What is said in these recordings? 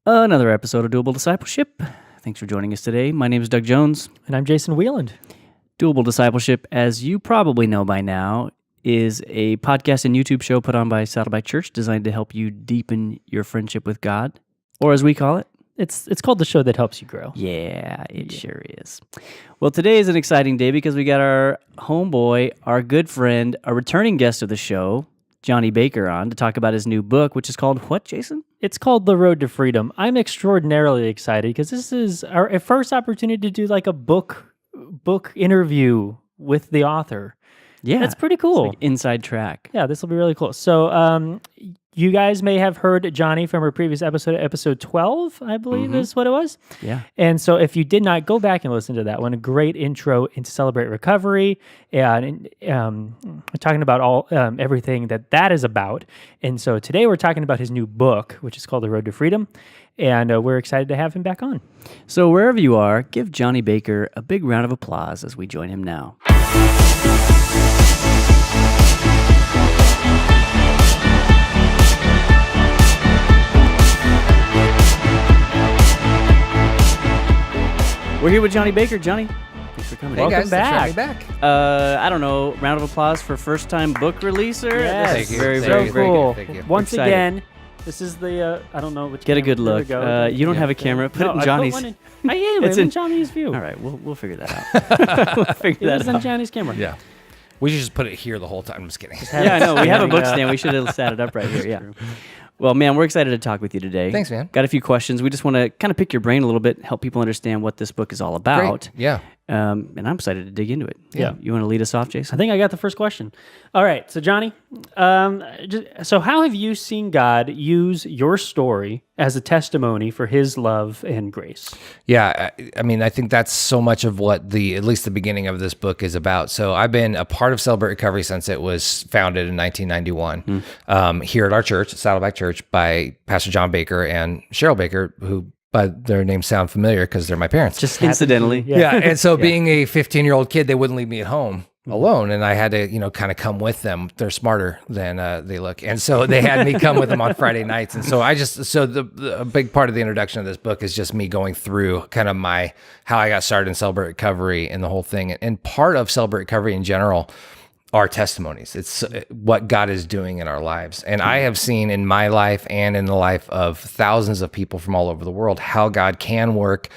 Another episode of Doable Discipleship. Thanks for joining us today. My name is Doug Jones. And I'm Jason Wieland. Doable Discipleship, as you probably know by now, is a podcast and YouTube show put on by Saddleback Church designed to help you deepen your friendship with God, or as we call it. It's called the show that helps you grow. Yeah, it sure is. Well, today is an exciting day because we got our homeboy, our good friend, a returning guest of the show, Johnny Baker, on to talk about his new book, which is called what, Jason? It's called The Road to Freedom. I'm extraordinarily excited because this is our first opportunity to do like a book interview with the author. Yeah. That's pretty cool. It's like inside track. Yeah, this will be really cool. So you guys may have heard Johnny from our previous episode 12, I believe is what it was. Yeah. And so if you did not, go back and listen to that one. A great intro into Celebrate Recovery and talking about all everything that is about. And so today we're talking about his new book, which is called The Road to Freedom. And we're excited to have him back on. So wherever you are, give Johnny Baker a big round of applause as we join him now. We're here with Johnny Baker. Johnny, thanks for coming. Hey Welcome guys, thanks for having back. me back. I don't know, round of applause for first-time book releaser. Yes. This is Thank you. very, Thank very, you. very cool. Thank you. Once Excited. again, this is the, I don't know which Get a camera. good look. There we go. You don't Yeah. have a camera. Put it in I put Johnny's. one in. I am. It's It's in- in Johnny's view. All right, we'll figure that out. We'll figure It is that on out. Johnny's camera. Yeah. We should just put it here the whole time. I'm just kidding. Yeah, I know. We have a book Yeah. stand. We should have sat it up right here. Yeah. Well, man, we're excited to talk with you today. Thanks, man. Got a few questions. We just want to kind of pick your brain a little bit, help people understand what this book is all about. Great. Yeah. And I'm excited to dig into it. Yeah. You want to lead us off, I Jason? think I got the first question. All right. So, Johnny, so how have you seen God use your story as a testimony for his love and grace? Yeah. I mean, I think that's so much of what at least the beginning of this book is about. So I've been a part of Celebrate Recovery since it was founded in 1991 here at our church, Saddleback Church, by Pastor John Baker and Cheryl Baker, who by their names sound familiar because they're my parents. Just incidentally. Yeah. And so being a 15-year-old kid, they wouldn't leave me at home alone. And I had to, kind of come with them. They're smarter than they look. And so they had me come with them on Friday nights. And so a big part of the introduction of this book is just me going through kind of how I got started in Celebrate Recovery and the whole thing. And part of Celebrate Recovery in general are testimonies. It's what God is doing in our lives. And I have seen in my life and in the life of thousands of people from all over the world how God can work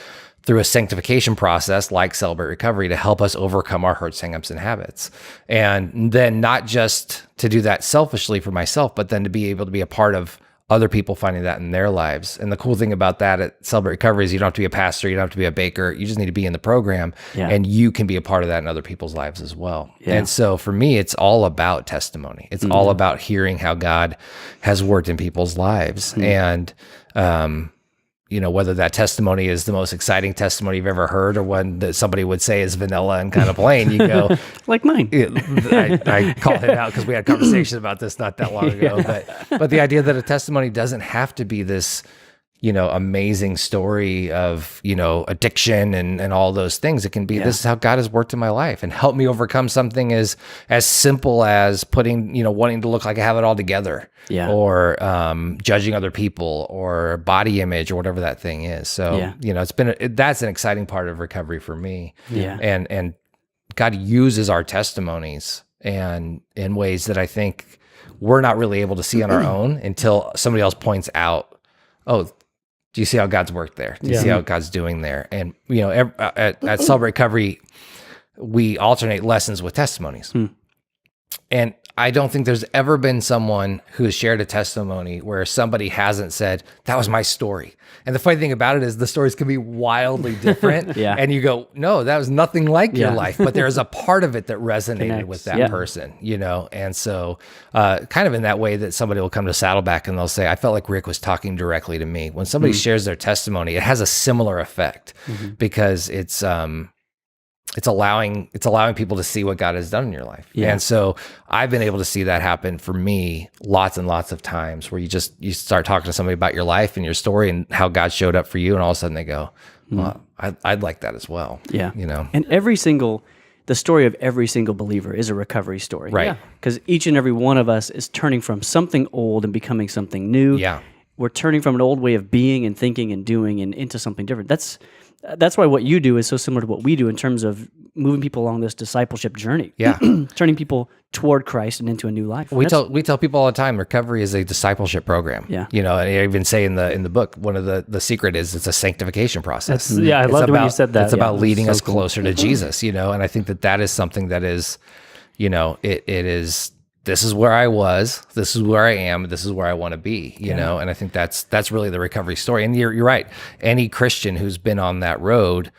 through a sanctification process like Celebrate Recovery to help us overcome our hurts, hang-ups, and habits. And then not just to do that selfishly for myself, but then to be able to be a part of other people finding that in their lives. And the cool thing about that at Celebrate Recovery is you don't have to be a pastor, you don't have to be a baker, you just need to be in the program, and you can be a part of that in other people's lives as well. Yeah. And so for me, it's all about testimony. It's all about hearing how God has worked in people's lives. And, whether that testimony is the most exciting testimony you've ever heard or one that somebody would say is vanilla and kind of plain, you go, Like mine. I called it out because we had conversations about this not that long ago. But the idea that a testimony doesn't have to be this, amazing story of, addiction and all those things. It can be, this is how God has worked in my life and helped me overcome something as simple as putting, wanting to look like I have it all together, or judging other people or body image or whatever that thing is. So, that's an exciting part of recovery for me. Yeah. And God uses our testimonies and in ways that I think we're not really able to see on our own until somebody else points out, oh, do you see how God's worked there? Do you see how God's doing there? And, at Celebrate Recovery, we alternate lessons with testimonies. And I don't think there's ever been someone who has shared a testimony where somebody hasn't said, that was my story. And the funny thing about it is the stories can be wildly different. And you go, no, that was nothing like your life. But there's a part of it that resonated with that person, And so kind of in that way that somebody will come to Saddleback and they'll say, I felt like Rick was talking directly to me. When somebody shares their testimony, it has a similar effect because it's allowing people to see what God has done in your life. And so I've been able to see that happen for me lots and lots of times where you start talking to somebody about your life and your story and how God showed up for you. And all of a sudden they go, well, I'd like that as well. Yeah. And the story of every single believer is a recovery story. Right. Because each and every one of us is turning from something old and becoming something new. Yeah. we're turning from an old way of being and thinking and doing and into something different. That's why what you do is so similar to what we do in terms of moving people along this discipleship journey. Yeah. Turning people toward Christ and into a new life. We tell people all the time, recovery is a discipleship program. Yeah. And I even say in the book, one of the secret is it's a sanctification process. I loved when you said that. It's about leading so us cool. closer to Jesus, and I think that is something that is, it is, this is where I was, this is where I am, this is where I want to be, and I think that's really the recovery story. And you're right. Any Christian who's been on that road,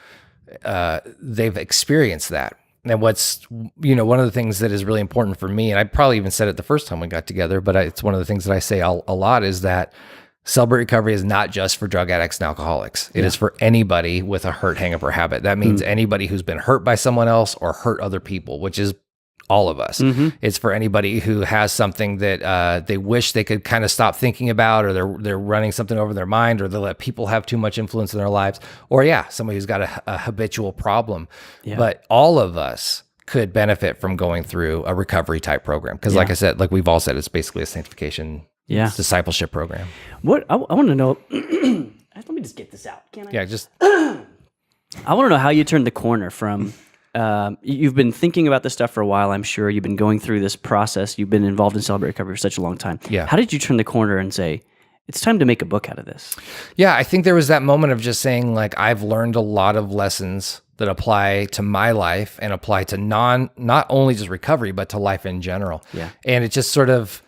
they've experienced that. And what's, one of the things that is really important for me, and I probably even said it the first time we got together, but it's one of the things that I say a lot is that celebrate recovery is not just for drug addicts and alcoholics. It is for anybody with a hurt, hang up, or habit. That means anybody who's been hurt by someone else or hurt other people, which is all of us. It's for anybody who has something that they wish they could kind of stop thinking about, or they're running something over their mind, or they let people have too much influence in their lives, or somebody who's got a habitual problem. But all of us could benefit from going through a recovery type program. Because like I said, like we've all said, it's basically a sanctification discipleship program. What I want to know, let me just get this out. Can I? Yeah, just I want to know how you turned the corner from, you've been thinking about this stuff for a while, I'm sure. You've been going through this process. You've been involved in Celebrate Recovery for such a long time. Yeah. How did you turn the corner and say, it's time to make a book out of this? Yeah, I think there was that moment of just saying, like, I've learned a lot of lessons that apply to my life and apply to not only just recovery, but to life in general. Yeah. And it just sort of,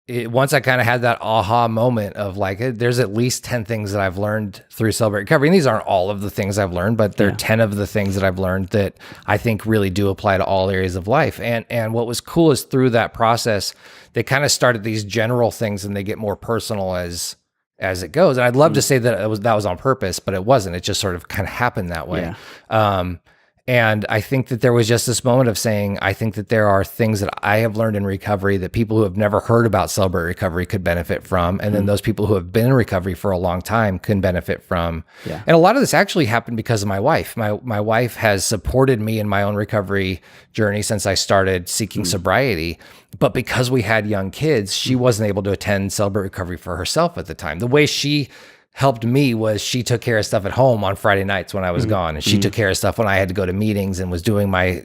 once I kind of had that aha moment of like, there's at least 10 things that I've learned through Celebrate Recovery. And these aren't all of the things I've learned, but they're 10 of the things that I've learned that I think really do apply to all areas of life. And what was cool is through that process, they kind of started these general things and they get more personal as it goes. And I'd love to say that that was on purpose, but it wasn't. It just sort of kind of happened that way. Yeah. And I think that there was just this moment of saying, I think that there are things that I have learned in recovery that people who have never heard about Celebrate Recovery could benefit from. And then those people who have been in recovery for a long time can benefit from. Yeah. And a lot of this actually happened because of my wife. My wife has supported me in my own recovery journey since I started seeking sobriety. But because we had young kids, she wasn't able to attend Celebrate Recovery for herself at the time. The way she helped me was she took care of stuff at home on Friday nights when I was gone. And she took care of stuff when I had to go to meetings and was doing my,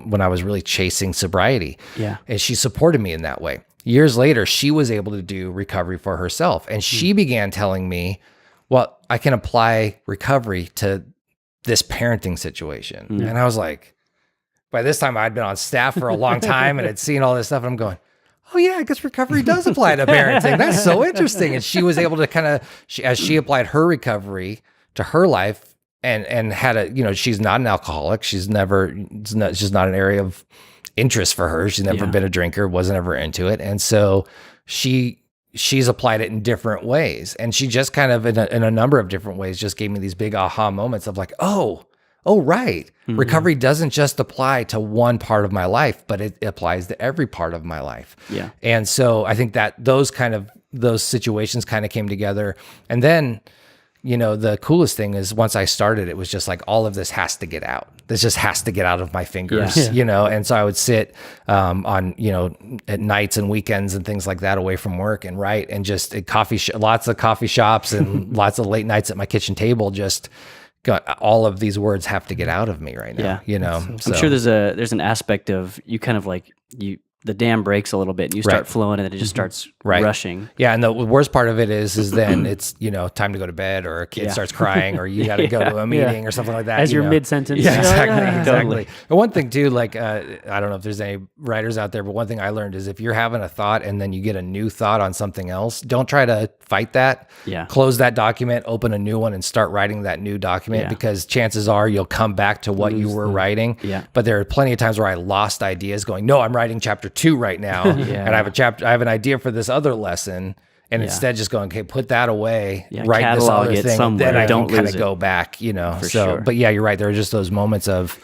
when I was really chasing sobriety. Yeah. And she supported me in that way. Years later, she was able to do recovery for herself. And she began telling me, well, I can apply recovery to this parenting situation. And I was like, by this time I'd been on staff for a long time and had seen all this stuff. And I'm going, oh yeah, I guess recovery does apply to parenting. That's so interesting. And she was able to kind of, as she applied her recovery to her life and had she's not an alcoholic. It's just not an area of interest for her. She's never been a drinker, wasn't ever into it. And so she's applied it in different ways. And she just kind of, in a number of different ways, just gave me these big aha moments of like, oh, right. Recovery doesn't just apply to one part of my life, but it applies to every part of my life. Yeah. And so I think that those situations kind of came together. And then, the coolest thing is once I started, it was just like, all of this has to get out. This just has to get out of my fingers, And so I would sit on, at nights and weekends and things like that away from work and write, and just at lots of coffee shops and lots of late nights at my kitchen table, just all of these words have to get out of me right now, I'm sure there's an aspect of you kind of like the dam breaks a little bit and you start flowing and then it just starts rushing. Yeah. And the worst part of it is then it's, time to go to bed, or a kid starts crying, or you got to go to a meeting or something like that. As you're mid-sentence. Yeah, exactly. Exactly. Totally. And one thing too, like, I don't know if there's any writers out there, but one thing I learned is if you're having a thought and then you get a new thought on something else, don't try to fight that. Yeah. Close that document, open a new one, and start writing that new document, because chances are you'll come back to what you were writing. Yeah. But there are plenty of times where I lost ideas going, no, I'm writing chapter 2 right now. And I have an idea for this other lesson. And instead just going, okay, put that away, write this other thing, somewhere. then I Don't can kind lose of it. go back, For so, sure. But yeah, you're right. There are just those moments of,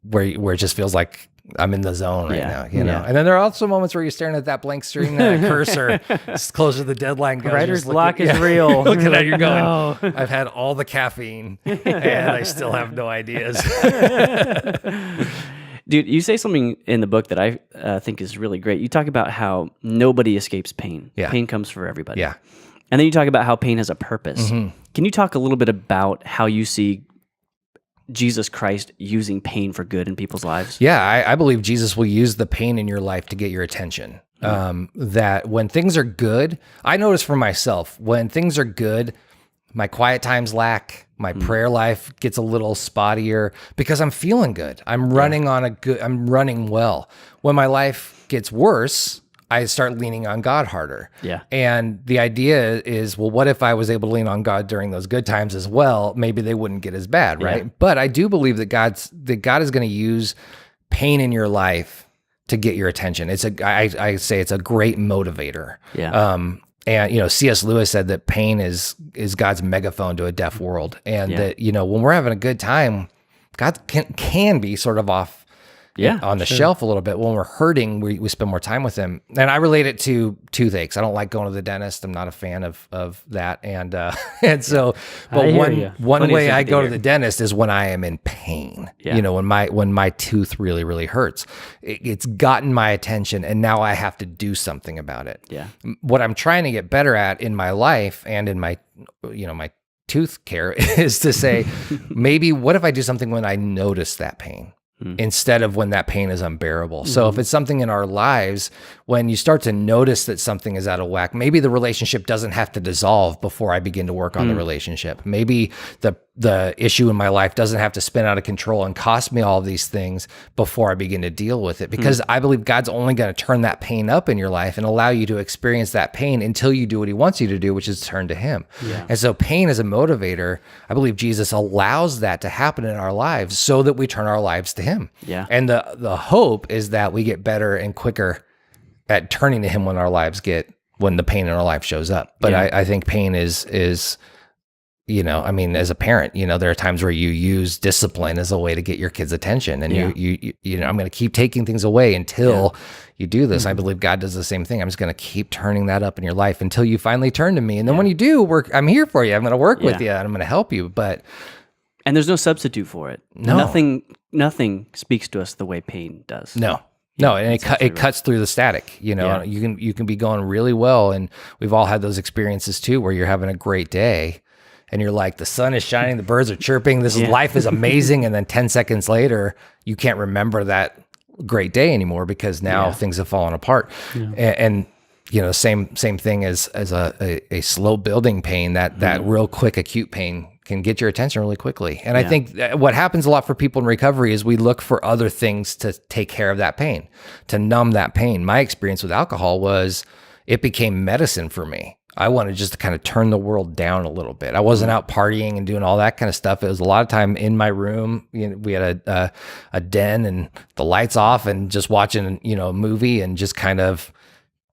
where it just feels like I'm in the zone right now, And then there are also moments where you're staring at that blank screen, that cursor, just closer to the deadline goes. Writer's just block looking- is real. Look at that, you're going, No. I've had all the caffeine and I still have no ideas. Dude, you say something in the book that I think is really great. You talk about how nobody escapes pain. Yeah. Pain comes for everybody. Yeah. And then you talk about how pain has a purpose. Mm-hmm. Can you talk a little bit about how you see Jesus Christ using pain for good in people's lives? Yeah, I believe Jesus will use the pain in your life to get your attention. That when things are good, I notice for myself, when things are good, my quiet times lack, my prayer life gets a little spottier because I'm feeling good. I'm running well. When my life gets worse, I start leaning on God harder. Yeah. And the idea is, well, what if I was able to lean on God during those good times as well? Maybe they wouldn't get as bad, right? Yeah. But I do believe that God is going to use pain in your life to get your attention. I say it's a great motivator. Yeah. And C.S. Lewis said that pain is God's megaphone to a deaf world, and that when we're having a good time, God can be sort of off on the shelf a little bit. When we're hurting, we spend more time with him. And I relate it to toothaches. I don't like going to the dentist. I'm not a fan of that. And so, but one way I go to the dentist is when I am in pain. Yeah. When my tooth really, really hurts. It's gotten my attention, and now I have to do something about it. Yeah. What I'm trying to get better at in my life and in my my tooth care is to say, maybe what if I do something when I notice that pain? Instead of when that pain is unbearable. So if it's something in our lives, when you start to notice that something is out of whack, maybe the relationship doesn't have to dissolve before I begin to work on the relationship. Maybe the issue in my life doesn't have to spin out of control and cost me all of these things before I begin to deal with it. Because I believe God's only going to turn that pain up in your life and allow you to experience that pain until you do what he wants you to do, which is turn to him. Yeah. And so pain is a motivator. I believe Jesus allows that to happen in our lives so that we turn our lives to him. Yeah. And the hope is that we get better and quicker at turning to him when the pain in our life shows up. But I think pain is as a parent, there are times where you use discipline as a way to get your kids' attention, and I'm going to keep taking things away until you do this. I believe God does the same thing. I'm just going to keep turning that up in your life until you finally turn to me. And then when you do I'm here for you. I'm going to work with you and I'm going to help you. And there's no substitute for it. No. Nothing speaks to us the way pain does. No, and it cuts through the static. You can be going really well, and we've all had those experiences too, where you're having a great day, and you're like, the sun is shining, the birds are chirping, life is amazing, and then 10 seconds later, you can't remember that great day anymore because now things have fallen apart. Yeah. And same thing as a slow building pain, that real quick acute pain can get your attention really quickly. And I think what happens a lot for people in recovery is we look for other things to take care of that pain, to numb that pain. My experience with alcohol was it became medicine for me. I wanted just to kind of turn the world down a little bit. I wasn't out partying and doing all that kind of stuff. It was a lot of time in my room. We had a den and the lights off and just watching, a movie and just kind of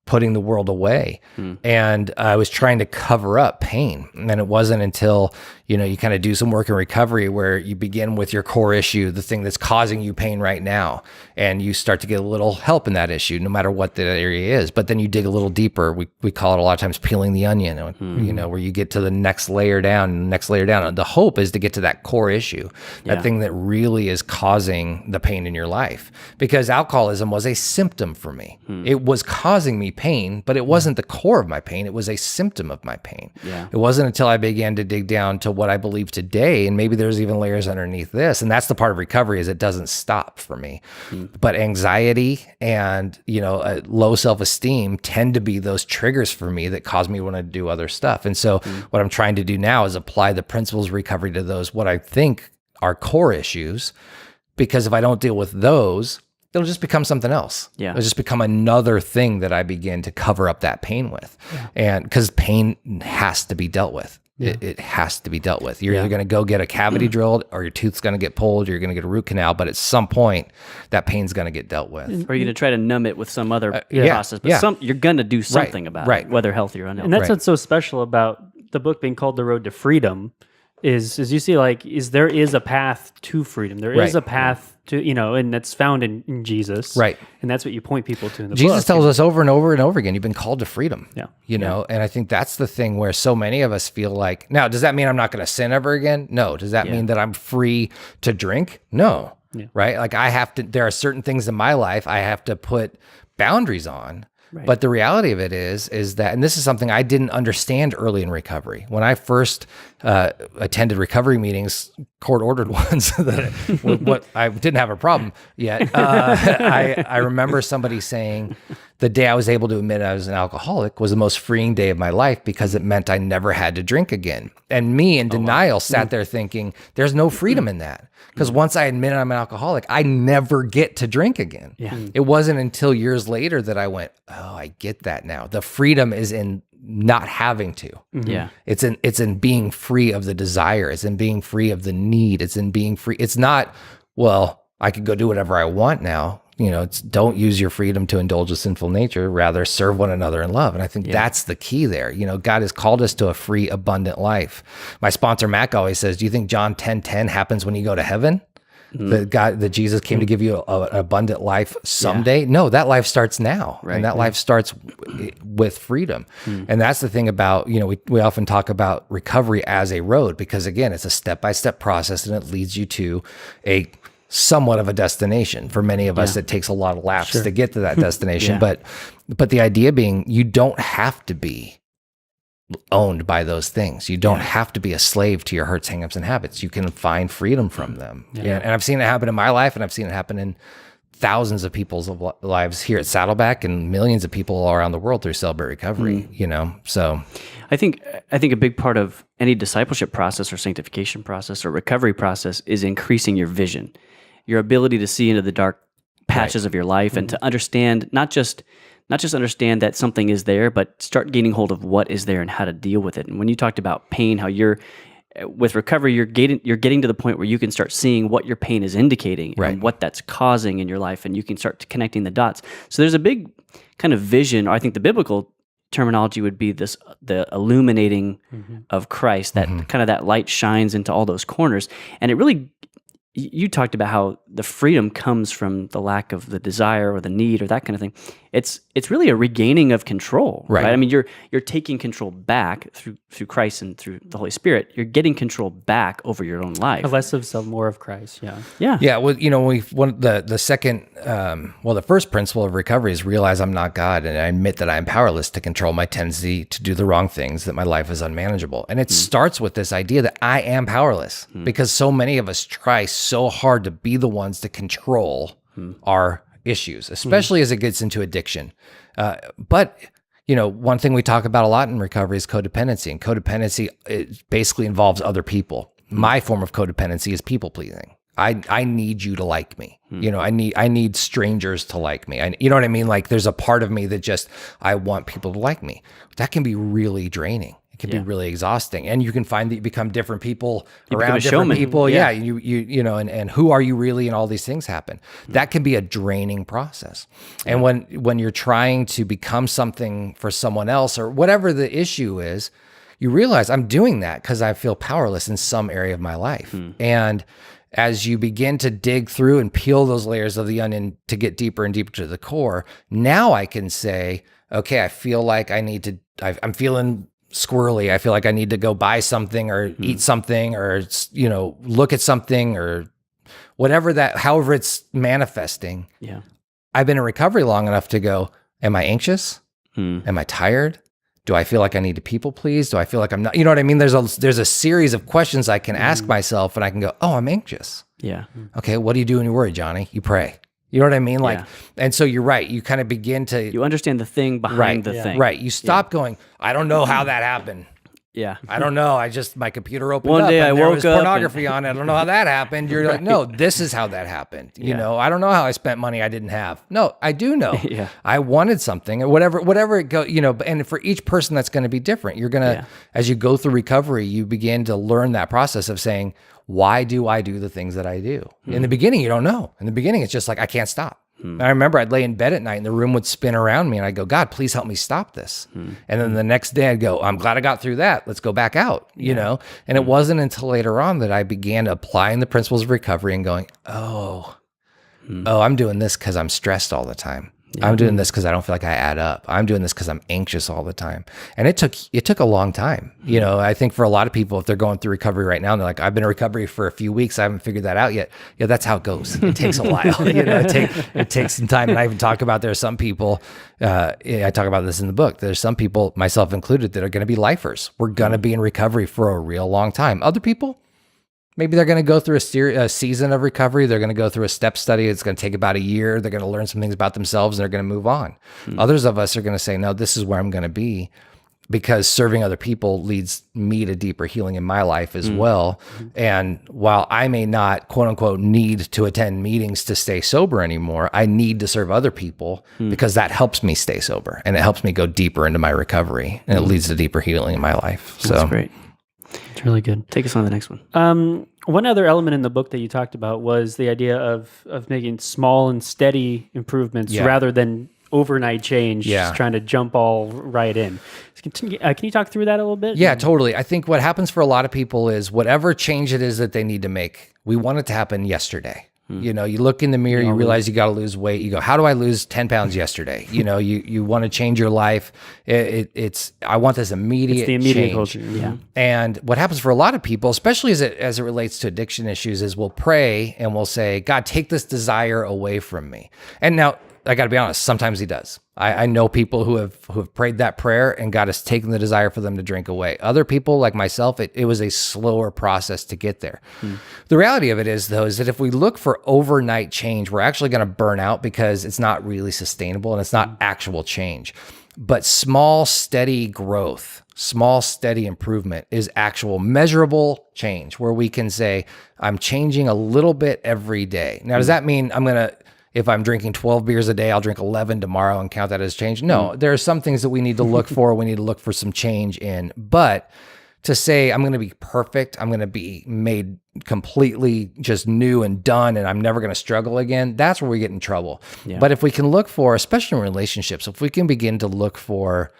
putting the world away. And I was trying to cover up pain. And it wasn't until, you kind of do some work in recovery where you begin with your core issue, the thing that's causing you pain right now. And you start to get a little help in that issue, no matter what that area is. But then you dig a little deeper. We call it a lot of times peeling the onion, where you get to the next layer down and the next layer down. And the hope is to get to that core issue, that thing that really is causing the pain in your life. Because alcoholism was a symptom for me. It was causing me pain, but it wasn't the core of my pain. It was a symptom of my pain. Yeah. It wasn't until I began to dig down to what I believe today, and maybe there's even layers underneath this, and that's the part of recovery, is it doesn't stop for me. But anxiety and low self-esteem tend to be those triggers for me that cause me to want to do other stuff. And so what I'm trying to do now is apply the principles of recovery to those what I think are core issues, because if I don't deal with those, it'll just become something else. Yeah. It'll just become another thing that I begin to cover up that pain with. Yeah. And because pain has to be dealt with. Yeah. It has to be dealt with. You're either going to go get a cavity drilled, or your tooth's going to get pulled, or you're going to get a root canal. But at some point, that pain's going to get dealt with. Or you're going to try to numb it with some other process. But you're going to do something about it, whether healthy or unhealthy. And that's what's so special about the book being called The Road to Freedom, is you see, there is a path to freedom. There is a path to, and that's found in Jesus. Right. And that's what you point people to in the book. Jesus tells us over and over and over again, you've been called to freedom. Yeah. And I think that's the thing where so many of us feel like, now, does that mean I'm not going to sin ever again? No. Does that mean that I'm free to drink? No. right? Like there are certain things in my life I have to put boundaries on. Right. But the reality of it is that, and this is something I didn't understand early in recovery. When I first attended recovery meetings, court-ordered ones, what I didn't have a problem yet. I remember somebody saying the day I was able to admit I was an alcoholic was the most freeing day of my life because it meant I never had to drink again. And me in denial sat there thinking, there's no freedom in that. Because once I admit I'm an alcoholic, I never get to drink again. Yeah. It wasn't until years later that I went, oh, I get that now. The freedom is in not having to. Yeah. It's in being free of the desire. It's in being free of the need. It's in being free. It's not, well, I could go do whatever I want now. It's don't use your freedom to indulge a sinful nature, rather serve one another in love. And I think that's the key there. God has called us to a free, abundant life. My sponsor, Mac, always says, do you think John 10:10 happens when you go to heaven? That Jesus came to give you an abundant life someday? No, that life starts now. Right. And that life starts with freedom. And that's the thing about, we often talk about recovery as a road, because again, it's a step-by-step process and it leads you to a somewhat of a destination. For many of us, it takes a lot of laps to get to that destination. But the idea being, you don't have to be owned by those things. You don't have to be a slave to your hurts, hangups, and habits. You can find freedom from them. Yeah. And I've seen it happen in my life, and I've seen it happen in thousands of people's lives here at Saddleback and millions of people all around the world through Celebrate Recovery, So I think a big part of any discipleship process or sanctification process or recovery process is increasing your vision, your ability to see into the dark patches of your life and to understand, not just understand that something is there, but start gaining hold of what is there and how to deal with it. And when you talked about pain, how with recovery, you're getting to the point where you can start seeing what your pain is indicating and what that's causing in your life, and you can start connecting the dots. So there's a big kind of vision, or I think the biblical terminology would be the illuminating of Christ, that kind of that light shines into all those corners. And it really, you talked about how the freedom comes from the lack of the desire or the need or that kind of thing. It's really a regaining of control, right? I mean, you're taking control back through Christ and through the Holy Spirit. You're getting control back over your own life. Less of self, more of Christ. Yeah. Yeah. Well, the first principle of recovery is realize I'm not God, and I admit that I'm powerless to control my tendency to do the wrong things, that my life is unmanageable. And it starts with this idea that I am powerless, because so many of us try so hard to be the ones to control our issues, especially as it gets into addiction. But one thing we talk about a lot in recovery is codependency, and codependency, it basically involves other people. My form of codependency is people pleasing. I need you to like me. I need strangers to like me. You know what I mean? Like there's a part of me that just, I want people to like me. That can be really draining. It can be really exhausting, and you can find that you become different people around different people. Yeah, and who are you really? And all these things happen. That can be a draining process. And when you're trying to become something for someone else or whatever the issue is, you realize I'm doing that because I feel powerless in some area of my life. And as you begin to dig through and peel those layers of the onion to get deeper and deeper to the core, now I can say, okay, I feel like I'm feeling squirrely. I feel like I need to go buy something or eat something or, look at something or whatever however it's manifesting. Yeah. I've been in recovery long enough to go, am I anxious? Am I tired? Do I feel like I need to people please? Do I feel like I'm not, you know what I mean? There's a series of questions I can ask myself, and I can go, oh, I'm anxious. Yeah. Okay. What do you do when you're worried, Johnny? You pray. You know what I mean? And so you're right. You kind of begin to... You understand the thing behind the thing. Right. You stop going, I don't know how that happened. Yeah. I don't know. My computer opened One up day and I there woke was up pornography on it. I don't know how that happened. You're like, no, this is how that happened. I don't know how I spent money I didn't have. No, I do know. I wanted something or whatever it go, and for each person that's going to be different. You're going to, as you go through recovery, you begin to learn that process of saying, why do I do the things that I do? In the beginning, you don't know. In the beginning, it's just like, I can't stop. I remember I'd lay in bed at night and the room would spin around me and I'd go, God, please help me stop this. And then the next day I'd go, I'm glad I got through that. Let's go back out, And it wasn't until later on that I began applying the principles of recovery and going, I'm doing this because I'm stressed all the time. I'm doing this because I don't feel like I add up. I'm doing this because I'm anxious all the time. And it took a long time. You know, I think for a lot of people, if they're going through recovery right now, and they're like, I've been in recovery for a few weeks, I haven't figured that out yet. Yeah, that's how it goes. It takes a while. You know, it takes some time. And I even talk about, there are some people, I talk about this in the book, there's some people, myself included, that are going to be lifers. We're going to be in recovery for a real long time. Other people, maybe they're going to go through a season of recovery. They're going to go through a step study. It's going to take about a year. They're going to learn some things about themselves and they're going to move on. Others of us are going to say, no, this is where I'm going to be, because serving other people leads me to deeper healing in my life as well. And while I may not, quote unquote, need to attend meetings to stay sober anymore, I need to serve other people because that helps me stay sober and it helps me go deeper into my recovery and it leads to deeper healing in my life. So That's great. It's really good. Take us on to the next one. One other element in the book that you talked about was the idea of making small and steady improvements rather than overnight change, just trying to jump all right in. Can you talk through that a little bit? Yeah, totally. I think what happens for a lot of people is whatever change it is that they need to make, we want it to happen yesterday. You know, you look in the mirror, you realize you got to lose weight. You go, how do I lose 10 pounds yesterday? You know, you want to change your life. I want this immediate it's the immediate change. culture. Yeah. And what happens for a lot of people, especially as it relates to addiction issues, is we'll pray and we'll say, God, take this desire away from me. And now, I got to be honest, sometimes he does. I know people who have prayed that prayer and God has taken the desire for them to drink away. Other people, like myself, it was a slower process to get there. The reality of it is, though, is that if we look for overnight change, we're actually going to burn out because it's not really sustainable and it's not actual change. But small, steady growth, small, steady improvement is actual measurable change where we can say, I'm changing a little bit every day. Now, does that mean if I'm drinking 12 beers a day, I'll drink 11 tomorrow and count that as change? No, there are some things that we need to look for. We need to look for some change in. But to say, I'm going to be perfect, I'm going to be made completely just new and done, and I'm never going to struggle again, that's where we get in trouble. Yeah. But if we can look for, especially in relationships, if we can begin to look for,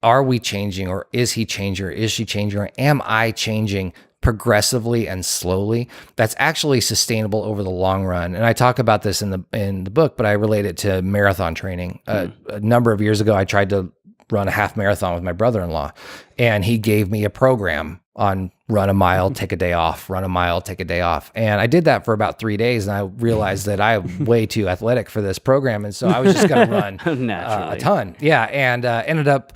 are we changing, or is he changing, or is she changing, or am I changing progressively and slowly, that's actually sustainable over the long run. And I talk about this in the book, but I relate it to marathon training. A number of years ago, I tried to run a half marathon with my brother-in-law, and he gave me a program on run a mile, take a day off, run a mile, take a day off. And I did that for about 3 days, and I realized that I'm way too athletic for this program. And so I was just going to run a ton. Yeah. And ended up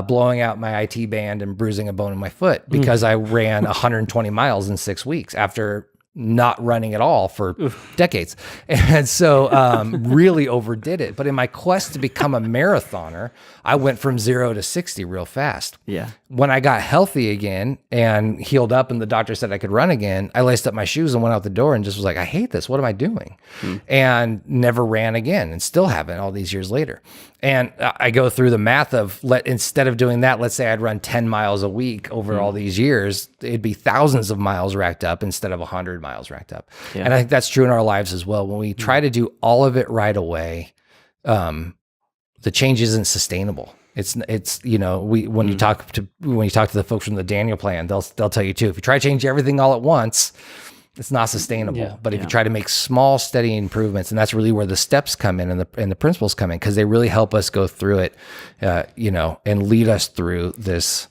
blowing out my IT band and bruising a bone in my foot because I ran 120 miles in 6 weeks after not running at all for decades. And so really overdid it. But in my quest to become a marathoner, I went from 0 to 60 real fast. Yeah. When I got healthy again and healed up and the doctor said I could run again, I laced up my shoes and went out the door and just was like, I hate this. What am I doing? And never ran again, and still haven't all these years later. And I go through the math of instead of doing that, let's say I'd run 10 miles a week over all these years, it'd be thousands of miles racked up instead of 100 miles racked up. Yeah. And I think that's true in our lives as well. When we try to do all of it right away, the change isn't sustainable. It's you know, when you talk to the folks from the Daniel Plan, they'll tell you too, if you try to change everything all at once, it's not sustainable. Yeah, but if you try to make small, steady improvements, and that's really where the steps come in and the principles come in, because they really help us go through it, you know, and lead us through this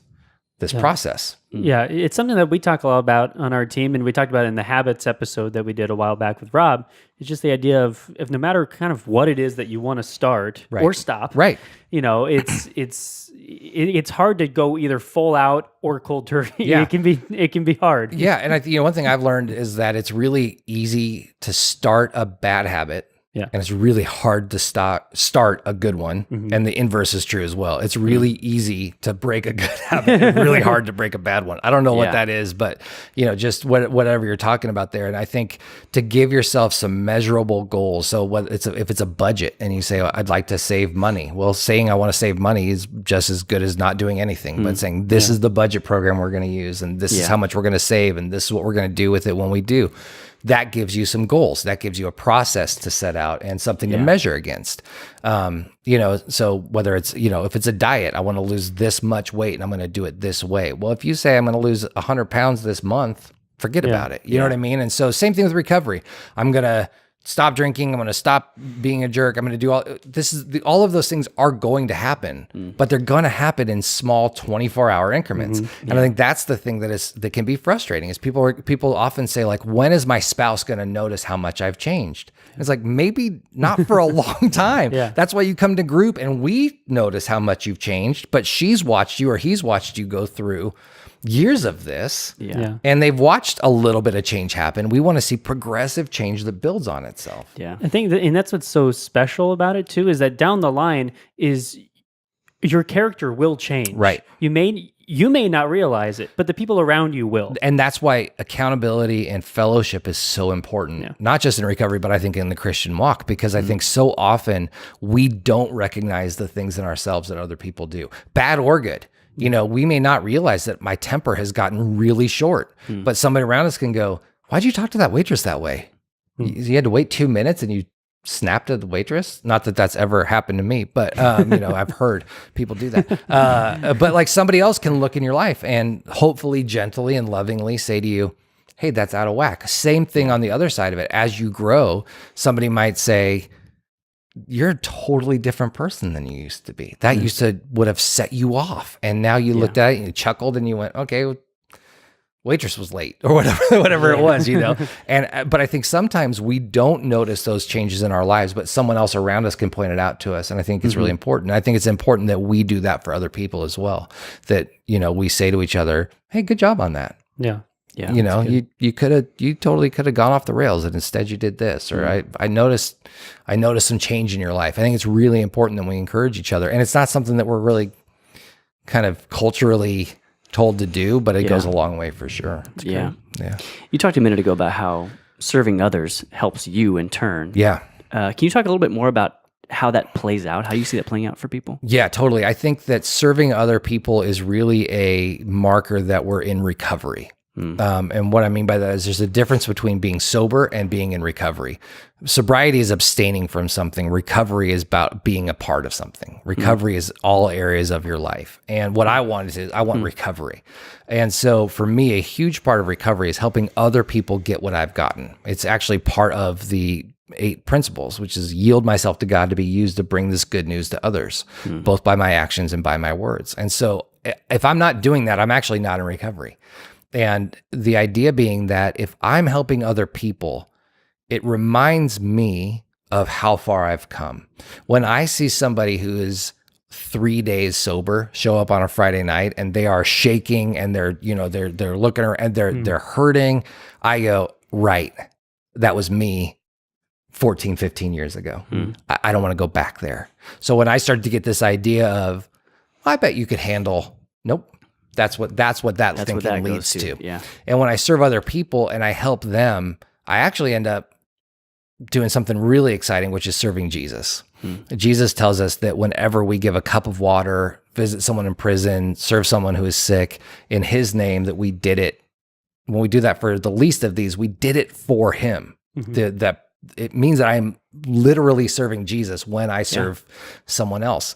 process. Yeah, it's something that we talk a lot about on our team, and we talked about it in the habits episode that we did a while back with Rob. It's just the idea of no matter kind of what it is that you want to start or stop, right? You know, it's hard to go either full out or cold turkey. Yeah. It can be hard. Yeah, and one thing I've learned is that it's really easy to start a bad habit. Yeah. And it's really hard to start a good one. Mm-hmm. And the inverse is true as well. It's really easy to break a good habit and really hard to break a bad one. I don't know what that is, but you know, just whatever you're talking about there. And I think to give yourself some measurable goals. So if it's a budget and you say, I'd like to save money. Well, saying I want to save money is just as good as not doing anything, but saying this is the budget program we're going to use, and this is how much we're going to save, and this is what we're going to do with it when we do. That gives you some goals. That gives you a process to set out and something to measure against. You know, so whether it's, you know, if it's a diet, I want to lose this much weight and I'm going to do it this way. Well, if you say I'm going to lose 100 pounds this month, forget about it. You know what I mean? And so same thing with recovery. I'm going to stop drinking. I'm going to stop being a jerk. I'm going to do all of those things are going to happen, but they're going to happen in small 24-hour increments. And I think that's the thing that can be frustrating is people often say like, when is my spouse going to notice how much I've changed? And it's like, maybe not for a long time. That's why you come to group and we notice how much you've changed, but she's watched you or he's watched you go through years of this, and they've watched a little bit of change happen. We want to see progressive change that builds on itself. Yeah. I think and that's what's so special about it too, is that down the line is your character will change. Right. You may not realize it, but the people around you will. And that's why accountability and fellowship is so important, not just in recovery, but I think in the Christian walk, because I think so often we don't recognize the things in ourselves that other people do, bad or good. You know, we may not realize that my temper has gotten really short, but somebody around us can go, why'd you talk to that waitress that way? You had to wait 2 minutes and you snapped at the waitress? Not that that's ever happened to me, but, you know, I've heard people do that. But like somebody else can look in your life and hopefully gently and lovingly say to you, hey, that's out of whack. Same thing on the other side of it. As you grow, somebody might say, you're a totally different person than you used to be. That would have set you off. And now you looked at it and you chuckled and you went, okay, waitress was late or whatever it was, you know? But I think sometimes we don't notice those changes in our lives, but someone else around us can point it out to us. And I think it's really important. I think it's important that we do that for other people as well. That, you know, we say to each other, hey, good job on that. Yeah. Yeah. You know, you totally could have gone off the rails and instead you did this, or I noticed some change in your life. I think it's really important that we encourage each other. And it's not something that we're really kind of culturally told to do, but it goes a long way for sure. Yeah. Yeah. You talked a minute ago about how serving others helps you in turn. Yeah. Can you talk a little bit more about how that plays out, how you see that playing out for people? Yeah, totally. I think that serving other people is really a marker that we're in recovery. And what I mean by that is there's a difference between being sober and being in recovery. Sobriety is abstaining from something. Recovery is about being a part of something. Recovery is all areas of your life. And what I want is I want recovery. And so for me, a huge part of recovery is helping other people get what I've gotten. It's actually part of the 8 principles, which is yield myself to God to be used to bring this good news to others, both by my actions and by my words. And so if I'm not doing that, I'm actually not in recovery. And the idea being that if I'm helping other people, it reminds me of how far I've come. When I see somebody who is 3 days sober show up on a Friday night and they are shaking and they're looking around and they're hurting, I go, right, that was me 14, 15 years ago. I don't want to go back there. So when I started to get this idea of, I bet you could handle, nope. That's what that thinking leads to. Yeah. And when I serve other people and I help them, I actually end up doing something really exciting, which is serving Jesus. Jesus tells us that whenever we give a cup of water, visit someone in prison, serve someone who is sick in his name, that we did it. When we do that for the least of these, we did it for him. That it means that I'm literally serving Jesus when I serve someone else.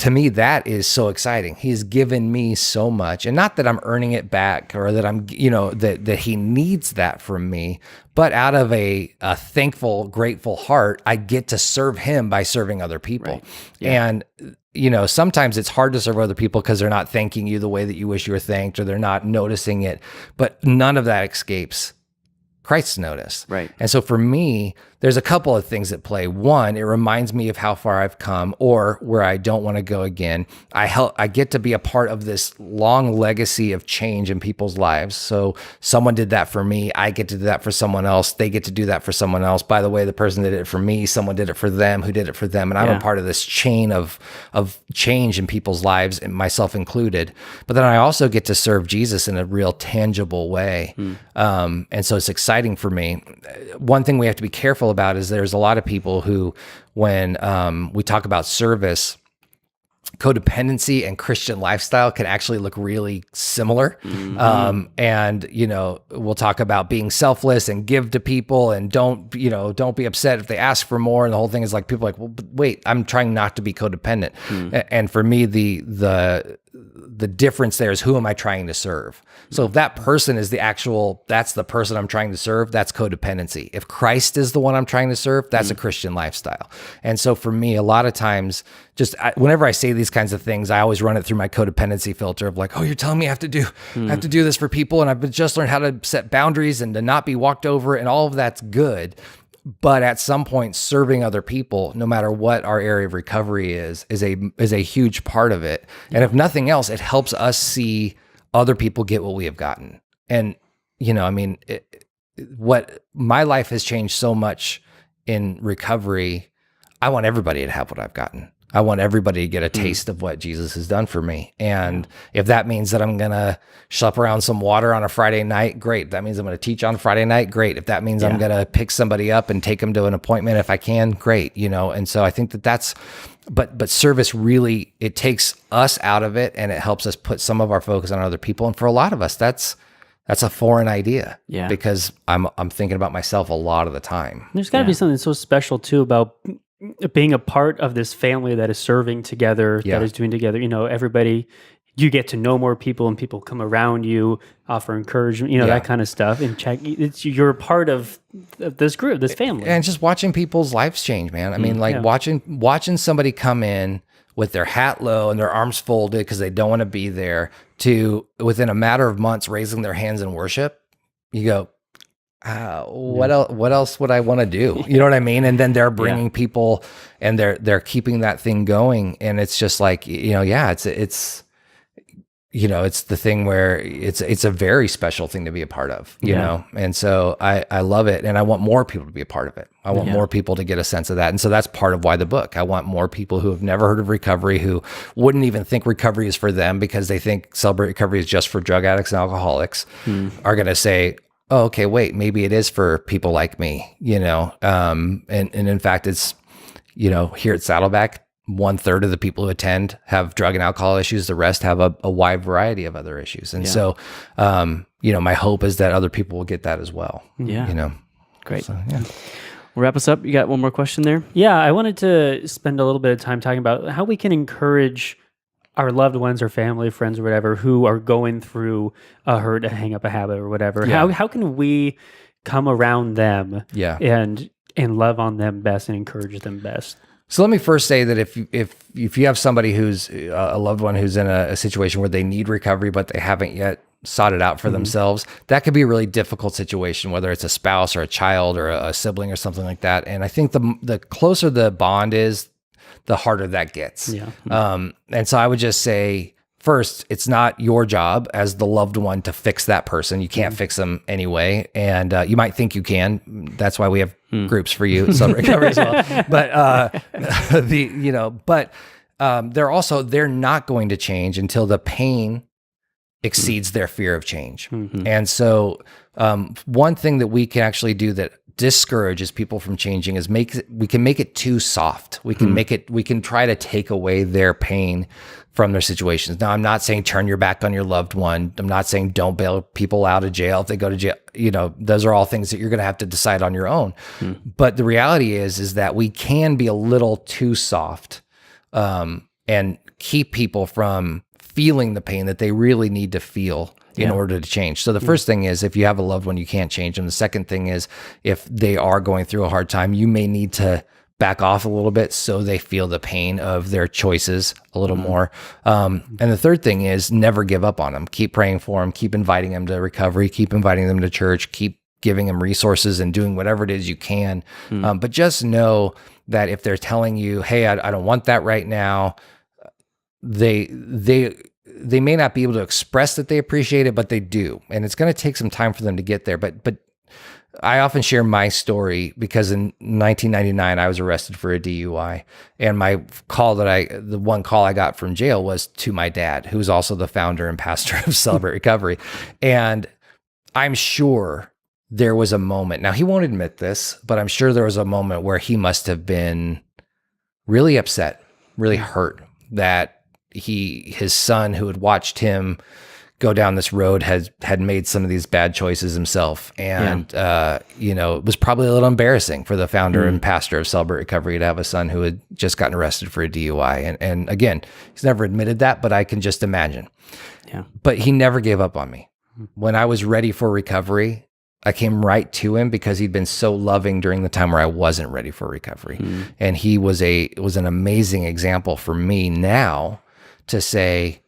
To me, that is so exciting. He's given me so much, and not that I'm earning it back or that I'm, that he needs that from me, but out of a thankful, grateful heart, I get to serve him by serving other people. Right. Yeah. And, sometimes it's hard to serve other people because they're not thanking you the way that you wish you were thanked, or they're not noticing it, but none of that escapes Christ's notice. Right. And so for me, there's a couple of things at play. One, it reminds me of how far I've come or where I don't want to go again. I get to be a part of this long legacy of change in people's lives. So someone did that for me. I get to do that for someone else. They get to do that for someone else. By the way, the person that did it for me, someone did it for them who did it for them. And I'm a part of this chain of change in people's lives, and myself included. But then I also get to serve Jesus in a real tangible way. And so it's exciting for me. One thing we have to be careful about is there's a lot of people who, when we talk about service, codependency and Christian lifestyle can actually look really similar. And, we'll talk about being selfless and give to people and don't be upset if they ask for more. And the whole thing is like, people are like, well, but wait, I'm trying not to be codependent. And for me, the the difference there is, who am I trying to serve? So if that person is that's the person I'm trying to serve, that's codependency. If Christ is the one I'm trying to serve, that's a Christian lifestyle. And so for me, a lot of times, whenever I say these kinds of things, I always run it through my codependency filter of like, oh, you're telling me I have to do this for people, and I've just learned how to set boundaries and to not be walked over, and all of that's good. But at some point, serving other people, no matter what our area of recovery is a huge part of it. And if nothing else, it helps us see other people get what we have gotten. And, what my life has changed so much in recovery. I want everybody to have what I've gotten. I want everybody to get a taste of what Jesus has done for me. And if that means that I'm going to schlep around some water on a Friday night, great. If that means I'm going to teach on Friday night, great. If that means I'm going to pick somebody up and take them to an appointment if I can, great. And so I think but service really, it takes us out of it, and it helps us put some of our focus on other people. And for a lot of us, that's a foreign idea, because I'm thinking about myself a lot of the time. There's got to be something so special too about being a part of this family that is serving together, that is doing together. Everybody, you get to know more people, and people come around you, offer encouragement, that kind of stuff. And you're a part of this group, this family, and just watching people's lives change, man. I mean, watching somebody come in with their hat low and their arms folded because they don't want to be there, to within a matter of months raising their hands in worship. You go, what else would I want to do? You know what I mean? And then they're bringing people, and they're keeping that thing going. And it's just like, it's the thing where it's a very special thing to be a part of, you know? And so I love it. And I want more people to be a part of it. I want more people to get a sense of that. And so that's part of why the book. I want more people who have never heard of recovery, who wouldn't even think recovery is for them because they think Celebrate Recovery is just for drug addicts and alcoholics, are going to say, oh, okay, wait, maybe it is for people like me, and in fact, it's, here at Saddleback, 1/3 of the people who attend have drug and alcohol issues. The rest have a wide variety of other issues. And so, my hope is that other people will get that as well. Yeah. Great. So, We'll wrap us up. You got one more question there? Yeah, I wanted to spend a little bit of time talking about how we can encourage our loved ones or family, friends or whatever, who are going through a hurt, a hang up, a habit or whatever. How can we come around them and love on them best and encourage them best? So let me first say that if you have somebody who's a loved one who's in a situation where they need recovery, but they haven't yet sought it out for themselves, that could be a really difficult situation, whether it's a spouse or a child or a sibling or something like that. And I think the closer the bond is, the harder that gets. And so I would just say, first, it's not your job as the loved one to fix that person. You can't fix them anyway. And you might think you can. That's why we have groups for you, Celebrate Recovery as well. But they're not going to change until the pain exceeds their fear of change. And so one thing that we can actually do that discourages people from changing is we can make it too soft. We can try to take away their pain from their situations. Now, I'm not saying turn your back on your loved one. I'm not saying don't bail people out of jail if they go to jail. Those are all things that you're going to have to decide on your own. But the reality is that we can be a little too soft, and keep people from feeling the pain that they really need to feel in order to change. So the first thing is, if you have a loved one, you can't change them. The second thing is, if they are going through a hard time, you may need to back off a little bit so they feel the pain of their choices a little more. And the third thing is, never give up on them. Keep praying for them, keep inviting them to recovery, keep inviting them to church, keep giving them resources and doing whatever it is you can. But just know that if they're telling you, hey, I don't want that right now, they may not be able to express that they appreciate it, but they do. And it's going to take some time for them to get there. But I often share my story because in 1999, I was arrested for a DUI. And the one call I got from jail was to my dad, who's also the founder and pastor of Celebrate Recovery. And I'm sure there was a moment, now he won't admit this, but I'm sure there was a moment where he must have been really upset, really hurt that his son, who had watched him go down this road had made some of these bad choices himself. And, it was probably a little embarrassing for the founder and pastor of Celebrate Recovery to have a son who had just gotten arrested for a DUI. And again, he's never admitted that, but I can just imagine. Yeah. But he never gave up on me. When I was ready for recovery, I came right to him because he'd been so loving during the time where I wasn't ready for recovery. And he was an amazing example for me now to say,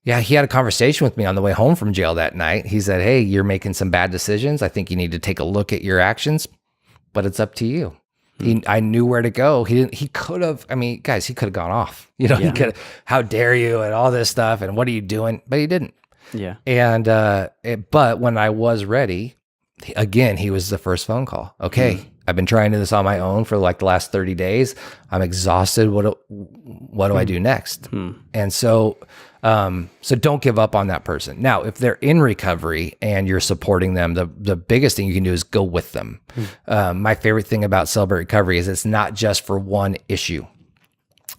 yeah, he had a conversation with me on the way home from jail that night. He said, hey, you're making some bad decisions. I think you need to take a look at your actions, but it's up to you. I knew where to go. He could have, guys, he could have gone off. He could, how dare you, and all this stuff, and what are you doing? But he didn't. Yeah. And, but when I was ready, again, he was the first phone call. Okay. I've been trying to do this on my own for like the last 30 days. I'm exhausted. What do I do next? And so don't give up on that person. Now, if they're in recovery and you're supporting them, the biggest thing you can do is go with them. My favorite thing about Celebrate Recovery is it's not just for one issue.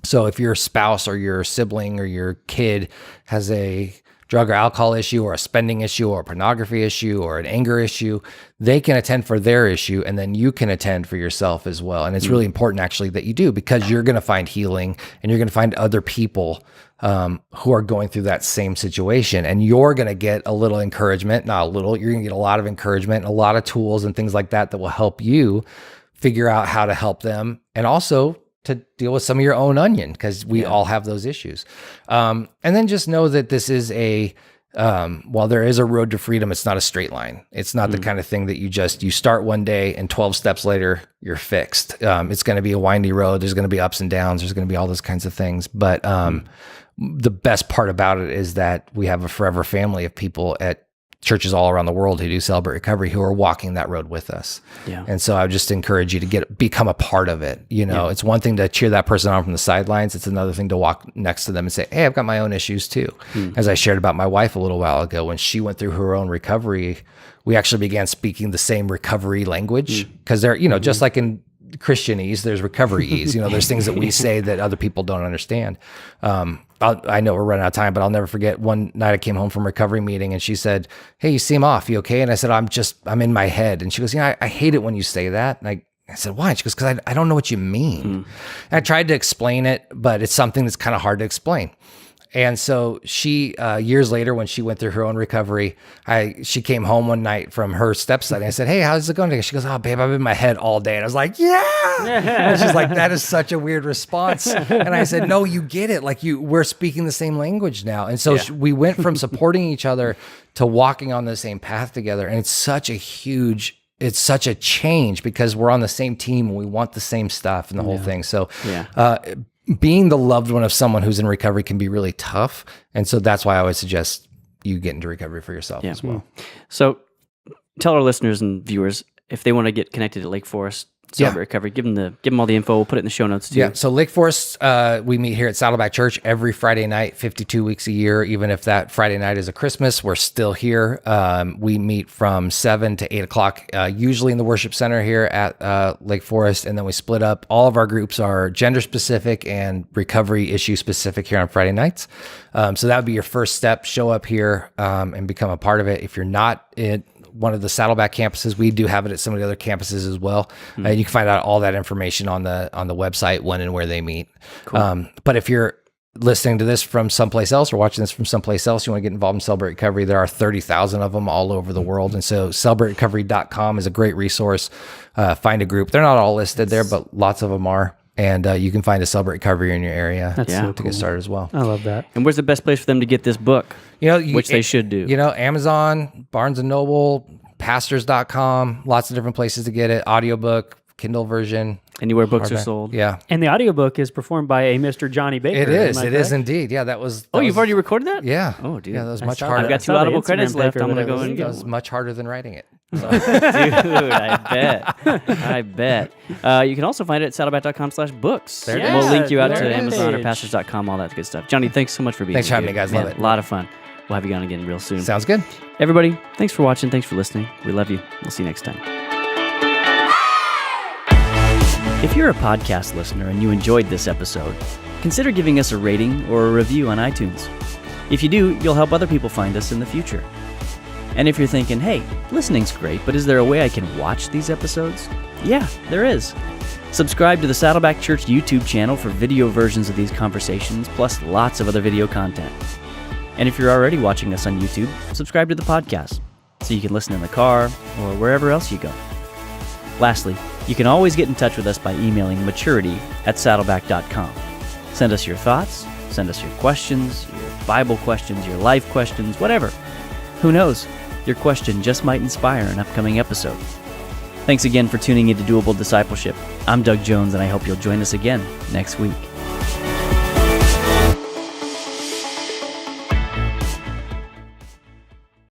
So if your spouse or your sibling or your kid has a drug or alcohol issue or a spending issue or a pornography issue or an anger issue, they can attend for their issue, and then you can attend for yourself as well. And it's really important actually that you do, because you're going to find healing and you're going to find other people who are going through that same situation, and you're going to get a little encouragement, not a little, you're going to get a lot of encouragement and a lot of tools and things like that will help you figure out how to help them, and also to deal with some of your own onion, because we all have those issues. And then just know that this is while there is a road to freedom, it's not a straight line. It's not the kind of thing that you start one day and 12 steps later, you're fixed. It's going to be a windy road. There's going to be ups and downs. There's going to be all those kinds of things. But the best part about it is that we have a forever family of people at churches all around the world who do Celebrate Recovery, who are walking that road with us. Yeah. And so I would just encourage you to become a part of it. It's one thing to cheer that person on from the sidelines. It's another thing to walk next to them and say, hey, I've got my own issues too. As I shared about my wife a little while ago, when she went through her own recovery, we actually began speaking the same recovery language, because they're, just like in Christianese, there's recoveryese. There's things that we say that other people don't understand. I know we're running out of time, but I'll never forget one night I came home from a recovery meeting and she said, hey, you seem off. You okay? And I said, I'm in my head. And she goes, I hate it when you say that. And I said, why? She goes, because I don't know what you mean. And I tried to explain it, but it's something that's kind of hard to explain. And so she, years later, when she went through her own recovery, she came home one night from her stepson. I said, hey, how's it going today? She goes, oh, babe, I've been in my head all day. And I was like, yeah. And she's like, that is such a weird response. And I said, no, you get it. Like we're speaking the same language now. And so we went from supporting each other to walking on the same path together. And it's such a change, because we're on the same team and we want the same stuff and the whole thing. So, being the loved one of someone who's in recovery can be really tough. And so that's why I always suggest you get into recovery for yourself as well. So tell our listeners and viewers, if they want to get connected to Lake Forest Celebrate Recovery, give them all the info. We'll put it in the show notes too. Yeah. So Lake Forest, we meet here at Saddleback Church every Friday night, 52 weeks a year. Even if that Friday night is a Christmas, we're still here. We meet from 7 to 8 o'clock, usually in the worship center here at Lake Forest. And then we split up. All of our groups are gender specific and recovery issue specific here on Friday nights. So that would be your first step. Show up here and become a part of it. If you're not in one of the Saddleback campuses, we do have it at some of the other campuses as well. You can find out all that information on the website, when and where they meet. Cool. But if you're listening to this from someplace else or watching this from someplace else, you want to get involved in Celebrate Recovery, there are 30,000 of them all over the world. And so celebraterecovery.com is a great resource. Find a group. They're not all listed there, but lots of them are. And you can find a Celebrate Recovery in your area to get started as well. I love that. And where's the best place for them to get this book? Which they should do. Amazon, Barnes & Noble, pastors.com, lots of different places to get it. Audiobook, Kindle version. Anywhere books are sold. Yeah. And the audiobook is performed by a Mr. Johnny Baker. It is. It is indeed. Yeah, that was... you've already recorded that? Yeah. Oh, dude. Yeah, that was much harder. I've got 2 Audible credits left. I'm going to go and get That was much harder than writing it. So. Dude, I bet. You can also find it at saddleback.com/books. We'll link you out to Amazon or pastors.com, all that good stuff. Johnny, thanks so much for being here. Thanks for having me, guys. Love it. A lot of fun. We'll have you on again real soon. Sounds good. Everybody, thanks for watching. Thanks for listening. We love you. We'll see you next time. If you're a podcast listener and you enjoyed this episode, consider giving us a rating or a review on iTunes. If you do, you'll help other people find us in the future. And if you're thinking, hey, listening's great, but is there a way I can watch these episodes? Yeah, there is. Subscribe to the Saddleback Church YouTube channel for video versions of these conversations, plus lots of other video content. And if you're already watching us on YouTube, subscribe to the podcast so you can listen in the car or wherever else you go. Lastly, you can always get in touch with us by emailing maturity@saddleback.com. Send us your thoughts, send us your questions, your Bible questions, your life questions, whatever. Who knows? Your question just might inspire an upcoming episode. Thanks again for tuning into Doable Discipleship. I'm Doug Jones, and I hope you'll join us again next week.